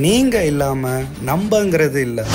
நீங்க இல்லாம நம்பங்கிறது இல்ல.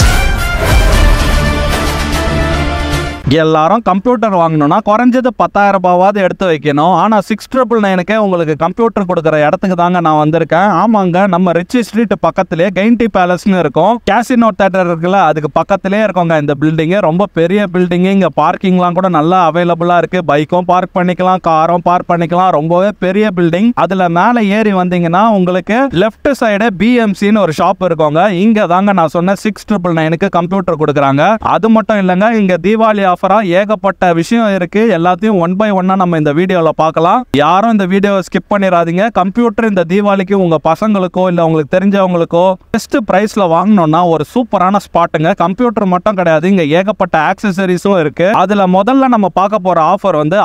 எல்லாரும் கம்ப்யூட்டர் வாங்கணும்னா குறைஞ்சது 10,000 ரூபாவாவது எடுத்து வைக்கணும். ஆனால் 699க்கே உங்களுக்கு கம்ப்யூட்டர் கொடுக்குற இடத்துக்கு தாங்க நான் வந்திருக்கேன். ஆமாங்க, நம்ம ரிச்சி ஸ்ட்ரீட் பக்கத்துலேயே கெயின்டி பேலஸ்னு இருக்கும். கேசினோ தேட்டர் இருக்குல்ல, அதுக்கு பக்கத்துலேயே இருக்கோங்க இந்த பில்டிங்கு. ரொம்ப பெரிய பில்டிங்கு. இங்கே பார்க்கிங்லாம் கூட நல்லா அவைலபிளாக இருக்குது. பைக்கும் பார்க் பண்ணிக்கலாம், காரும் பார்க் பண்ணிக்கலாம். ரொம்பவே பெரிய பில்டிங். அதில் மேலே ஏறி வந்தீங்கன்னா உங்களுக்கு லெஃப்ட் சைடு பிஎம்சின்னு ஒரு ஷாப் இருக்குங்க. இங்கே தாங்க நான் சொன்ன 699க்கு கம்ப்யூட்டர் கொடுக்குறாங்க. அது மட்டும் இல்லைங்க, இங்கே தீபாவளி ஏகப்பட்ட விஷயம் இருக்கு. எல்லாத்தையும் ஒன் பை ஒன்னா நம்ம இந்த வீடியோல பார்க்கலாம். யாரும் இந்த வீடியோவை ஸ்கிப் பண்ணிடாதீங்க. கம்ப்யூட்டர் இந்த தீபாவளிக்கு உங்க பசங்களுக்கோ இல்ல உங்களுக்கு தெரிஞ்சவங்களுக்கோ பெஸ்ட் பிரைஸ்ல வாங்கணும்னா ஒரு சூப்பரான ஸ்பாட்டுங்க. கம்ப்யூட்டர் மட்டும் கிடையாது, இங்க ஏகப்பட்ட ஆக்சசரிஸும் இருக்கு. அதுல முதல்ல நம்ம பார்க்க போற ஆஃபர் வந்து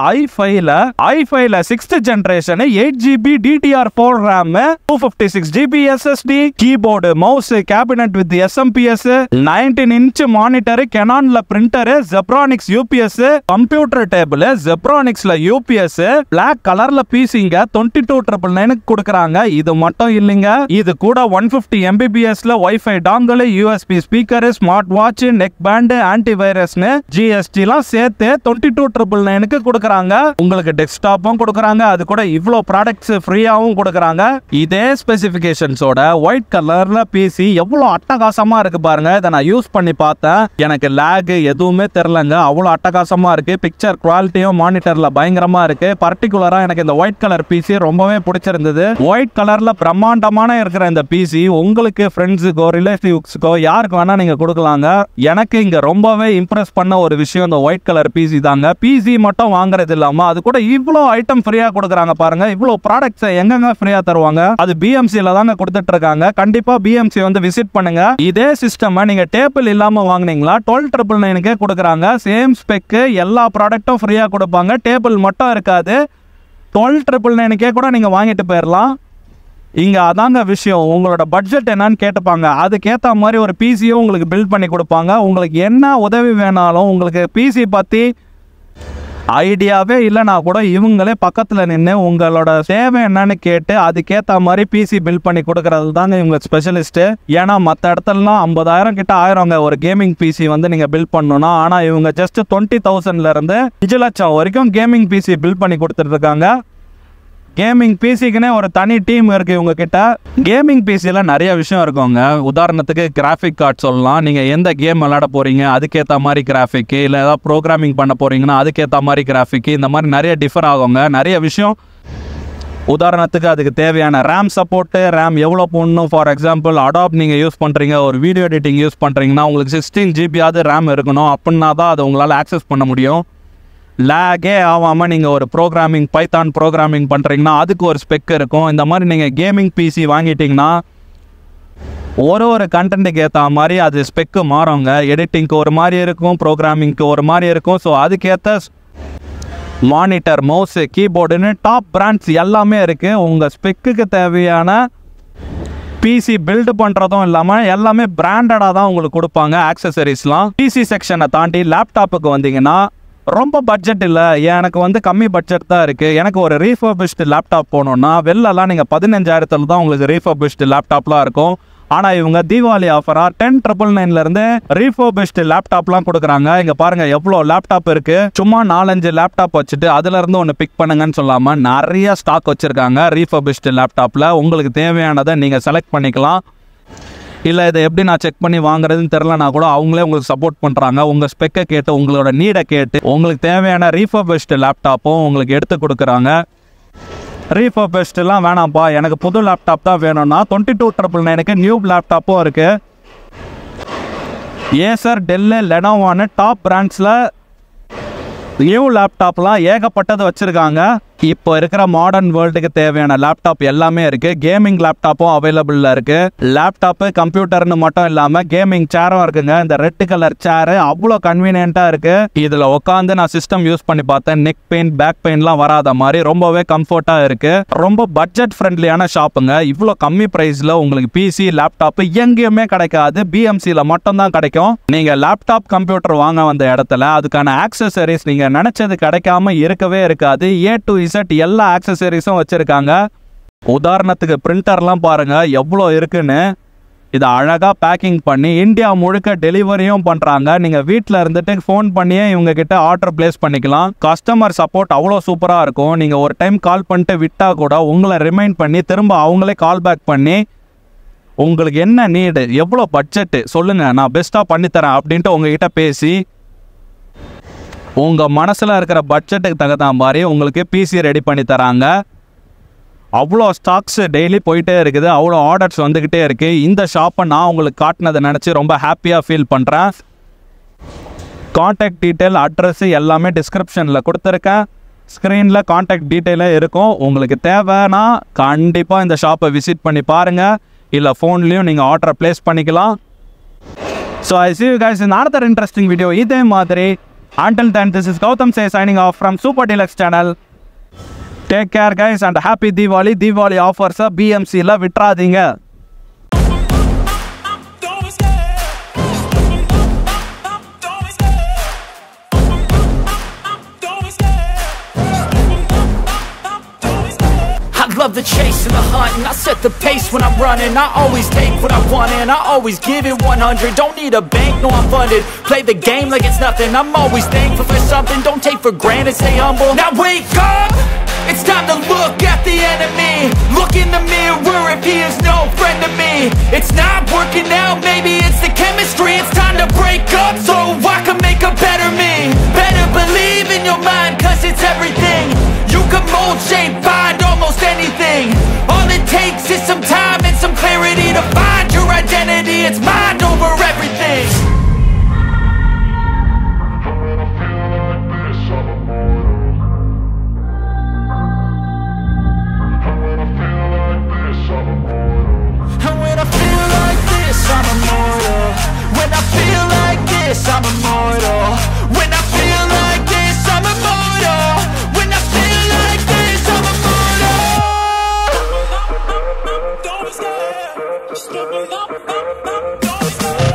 i5ல 6th generation 8GB DDR4 RAM 256GB SSD keyboard mouse cabinet with SMPS 19 inch monitor Canonல printer Zebronics UPS computer table Zebronicsல UPS Black கலர்ல பிசிங்க 22,999 கொடுக்கறாங்க. இது மட்டும் இல்லைங்க, இது கூட 150 Mbpsல Wi-Fi dongle USB speaker smart watch neck band ஆன்டிவைரஸ்னு GSTலாம் சேர்த்து 22,999க்கு கொடுக்கறாங்க. உங்களுக்கு டெஸ்க்டாப்பும் கொடுக்கறாங்க. அது கூட இவ்ளோ ப்ராடக்ட்ஸ் ஃப்ரீயாவும் கொடுக்கறாங்க. இதே ஸ்பெசிஃபிகேஷன்ஸோட ஒயிட் கலர்ல பிசி எவ்வளவு அட்டகாசமா இருக்கு பாருங்க. இதை நான் யூஸ் பண்ணி பார்த்தேன். எனக்கு லேக் எதுவுமே தெரியலங்க. அவ்வளோ அட்டகாசமா இருக்கு. பிக்சர் குவாலிட்டியும் மானிட்டர்ல பயங்கரமா இருக்கு. பர்டிகுலரா எனக்கு இந்த ஒயிட் கலர் பிசி ரொம்பவே பிடிச்சிருந்தது. ஒயிட் கலர்ல பிரம்மாண்டமான இருக்கிற இந்த பிசி உங்களுக்கு ஃப்ரெண்ட்ஸுக்கோ ரிலேட்டிவ்ஸ்க்கோ யாருக்கு வேணா நீங்க கொடுக்கலாங்க. எனக்கு இங்க ரொம்பவே இம்ப்ரெஸ் பண்ண ஒரு விஷயம் இந்த ஒயிட் கலர் பிசி தாங்க. பிசி மட்டும் வாங்குறது இல்லாம அது கூட இவ்வளோ ஐட்டம் ஃப்ரீயா கொடுக்குறாங்க பாருங்க. இவ்வளோ ப்ராடக்ட்ஸ் எங்கெங்க ஃப்ரீயா தருவாங்க? அது பிஎம்சில தாங்க கொடுத்துட்டு இருக்காங்க. கண்டிப்பா பிஎம்சி வந்து விசிட் பண்ணுங்க. இதே சிஸ்டம் நீங்க டேபிள் இல்லாம வாங்குனீங்களா 12,999க்கே கொடுக்குறாங்க. சேம் ஸ்பெக் எல்லா ப்ராடக்ட்டும் ஃப்ரீயா கொடுப்பாங்க. டேபிள் மட்டும் இருக்காது. 12,999க்கே கூட நீங்க வாங்கிட்டு போயிடலாம். இங்க அதாங்க விஷயம். உங்களோட பட்ஜெட் என்னன்னு கேட்டுப்பாங்க. அதுக்கேற்ற மாதிரி ஒரு பிசியும் உங்களுக்கு பில்ட் பண்ணி கொடுப்பாங்க. உங்களுக்கு என்ன உதவி வேணாலும், உங்களுக்கு பிசி பத்தி ஐடியாவே இல்லைனா கூட இவங்களே பக்கத்தில் நின்று உங்களோட தேவை என்னன்னு கேட்டு அதுக்கேற்ற மாதிரி பிசி பில்ட் பண்ணி கொடுக்கறது தாங்க இவங்க ஸ்பெஷலிஸ்ட்டு. ஏன்னா மற்ற இடத்துலலாம் 50,000 கிட்ட ஆயிரங்க ஒரு கேமிங் பிசி வந்து நீங்கள் பில்ட் பண்ணணும்னா. ஆனால் இவங்க ஜஸ்ட் 20,000லேருந்து 5 லட்சம் வரைக்கும் கேமிங் பிசி பில்ட் பண்ணி கொடுத்துட்டு இருக்காங்க. கேமிங் பிசிக்குன்னே ஒரு தனி டீம் இருக்குது இவங்க கிட்ட. கேமிங் பிசியில் நிறைய விஷயம் இருக்குங்க. உதாரணத்துக்கு கிராஃபிக் கார்டு சொல்லலாம். நீங்கள் எந்த கேம் விளையாட போகிறீங்க அதுக்கேற்ற மாதிரி கிராஃபிக்கு, இல்லை ஏதாவது ப்ரோக்ராமிங் பண்ண போகிறீங்கன்னா அதுக்கேற்ற மாதிரி கிராஃபிக்கு, இந்த மாதிரி நிறைய டிஃபர் ஆகுங்க நிறைய விஷயம். உதாரணத்துக்கு அதுக்கு தேவையான ரேம் சப்போர்ட்டு, ரேம் எவ்வளோ போடணும். ஃபார் எக்ஸாம்பிள் அடாப் நீங்கள் யூஸ் பண்ணுறீங்க, ஒரு வீடியோ எடிட்டிங் யூஸ் பண்ணுறீங்கன்னா உங்களுக்கு 16GB ரேம் இருக்கணும். அப்படின்னா தான் அதை உங்களால் ஆக்சஸ் பண்ண முடியும். லேகே ஆகாமல் நீங்கள் ஒரு ப்ரோக்ராமிங் பைத்தான் ப்ரோக்ராமிங் பண்ணுறீங்கன்னா அதுக்கு ஒரு ஸ்பெக் இருக்கும். இந்த மாதிரி நீங்கள் கேமிங் பிசி வாங்கிட்டீங்கன்னா ஒரு கண்டென்ட்டுக்கு ஏற்ற மாதிரி அது ஸ்பெக்கு மாறுங்க. எடிட்டிங்க்கு ஒரு மாதிரி இருக்கும், ப்ரோக்ராமிங்க்கு ஒரு மாதிரி இருக்கும். ஸோ அதுக்கேற்ற மானிட்டர் மவுஸ் கீபோர்டுன்னு டாப் பிராண்ட்ஸ் எல்லாமே இருக்குது. உங்கள் ஸ்பெக்குக்கு தேவையான பிசி பில்டு பண்ணுறதும் இல்லாமல் எல்லாமே பிராண்டடாக தான் உங்களுக்கு கொடுப்பாங்க ஆக்சசரிஸ்லாம். பிசி செக்ஷனை தாண்டி லேப்டாப்புக்கு வந்தீங்கன்னா ரொம்ப பட்ஜெட் இல்லை, எனக்கு வந்து கம்மி பட்ஜெட் தான் இருக்குது, எனக்கு ஒரு ரீஃபர்பிஷ்டு லேப்டாப் போகணுன்னா வெளிலலாம் நீங்கள் 15,000 தான் உங்களுக்கு ரீஃபர்பிஷ்டு லேப்டாப்லாம் இருக்கும். ஆனால் இவங்க தீபாவளி ஆஃபராக 10,999லேருந்து ரீஃபர்பிஷ்டு லேப்டாப்லாம் கொடுக்குறாங்க. இங்கே பாருங்கள் எவ்வளோ லேப்டாப் இருக்குது. சும்மா 4-5 லேப்டாப் வச்சுட்டு அதுலேருந்து ஒன்று பிக் பண்ணுங்கன்னு சொல்லாமல் நிறைய ஸ்டாக் வச்சுருக்காங்க ரீஃபர்பிஷ்டு லேப்டாப்பில். உங்களுக்கு தேவையானதை நீங்கள் செலக்ட் பண்ணிக்கலாம். இல்லை இதை எப்படி நான் செக் பண்ணி வாங்குறதுன்னு தெரிலனா கூட அவங்களே உங்களுக்கு சப்போர்ட் பண்ணுறாங்க. உங்கள் ஸ்பெக்கை கேட்டு உங்களோட நீடை கேட்டு உங்களுக்கு தேவையான ரீஃபர்பிஷ்டு லேப்டாப்பும் உங்களுக்கு எடுத்து கொடுக்குறாங்க. ரீஃபர்பிஷ்டுலாம் வேணாம்ப்பா எனக்கு புது லேப்டாப் தான் வேணும்னா 22,999க்கு நியூ லேப்டாப்பும் இருக்குது. ஏசர் டெல்லு லெனோவான்னு டாப் பிராண்ட்ஸில் நியூ லேப்டாப்லாம் ஏகப்பட்டது வச்சுருக்காங்க. இப்போ இருக்கிற மாடர்ன் வேர்ல்டுக்கு தேவையான லேப்டாப் எல்லாமே இருக்குது. கேமிங் லேப்டாப்பும் அவைலபிளில் இருக்குது. லேப்டாப்பு கம்ப்யூட்டர்னு மட்டும் இல்லாமல் கேமிங் சேரும் இருக்குங்க. இந்த ரெட் கலர் சேரு அவ்வளோ கன்வீனியண்ட்டாக இருக்குது. இதில் உட்காந்து நான் சிஸ்டம் யூஸ் பண்ணி பார்த்தேன். நெக் பெயின் பேக் பெயின்லாம் வராத மாதிரி ரொம்பவே கம்ஃபர்ட்டாக இருக்குது. ரொம்ப பட்ஜெட் ஃப்ரெண்ட்லியான ஷாப்புங்க. இவ்வளோ கம்மி ப்ரைஸில் உங்களுக்கு பிசி லேப்டாப்பு எங்கேயுமே கிடைக்காது, பிஎம்சியில் மட்டும்தான் கிடைக்கும். நீங்கள் லேப்டாப் கம்ப்யூட்டர் வாங்க வந்த இடத்துல அதுக்கான ஆக்சசரிஸ் நீங்கள் நினச்சது கிடைக்காம இருக்கவே இருக்காது. A to Z எல்லா ஆக்சசரிஸும் வச்சிருக்காங்க. உதாரணத்துக்கு பிரிண்டர்லாம் பாருங்க எவ்வளோ இருக்குன்னு. இதை அழகாக பேக்கிங் பண்ணி இந்தியா முழுக்க டெலிவரியும் பண்ணுறாங்க. நீங்கள் வீட்டில் இருந்துட்டு ஃபோன் பண்ணியே இவங்க கிட்ட ஆர்டர் பிளேஸ் பண்ணிக்கலாம். கஸ்டமர் சப்போர்ட் அவ்வளோ சூப்பராக இருக்கும். நீங்கள் ஒரு டைம் கால் பண்ணிட்டு விட்டால் கூட உங்களை ரிமைண்ட் பண்ணி திரும்ப அவங்களே கால் பேக் பண்ணி உங்களுக்கு என்ன நீடு, எவ்வளோ பட்ஜெட்டு சொல்லுங்கள், நான் பெஸ்ட்டாக பண்ணித்தரேன் அப்படின்ட்டு உங்ககிட்ட பேசி உங்கள் மனசில் இருக்கிற பட்ஜெட்டுக்கு தகுந்த மாதிரி உங்களுக்கு பிசி ரெடி பண்ணி தராங்க. அவ்வளோ ஸ்டாக்ஸ் டெய்லி போயிட்டே இருக்குது, அவ்வளோ ஆர்டர்ஸ் வந்துக்கிட்டே இருக்குது. இந்த ஷாப்பை நான் உங்களுக்கு காட்டினதை நினச்சி ரொம்ப ஹாப்பியாக ஃபீல் பண்ணுறேன். கான்டாக்ட் டீட்டெயில், அட்ரஸ் எல்லாமே டிஸ்கிரிப்ஷனில் கொடுத்துருக்கேன். ஸ்க்ரீனில் கான்டாக்ட் டீட்டெயிலே இருக்கும். உங்களுக்கு தேவைன்னா கண்டிப்பாக இந்த ஷாப்பை விசிட் பண்ணி பாருங்கள். இல்லை ஃபோன்லேயும் நீங்கள் ஆர்டரை ப்ளேஸ் பண்ணிக்கலாம். So I see you guys in another interesting video. இதே மாதிரி until then, this is Gautam Say signing off from Super Deluxe channel. Take care guys and happy Diwali. Diwali offers BMC-ல விட்டுறாதீங்க. Love the chase and the hunt, and I set the pace when I'm running. I always take what I want and I always give it 100. Don't need a bank, no I'm funded. Play the game like it's nothing. I'm always thankful for something. Don't take for granted, stay humble. Now wake up, it's time to look at the enemy. Look in the mirror if he is no friend to me. It's not working out, maybe it's the chemistry. It's time to break up so I can make a better me. Better believe in your mind, cause it's everything. You can mold, shape, find almost anything. All it takes is some time and some clarity to find your identity. It's mind over everything. And when I feel like this, I'm immortal. When I feel like this, I'm immortal. When I feel like this, I'm immortal. When I feel like this, I'm immortal. Don't be scared. Just give me up, don't be scared.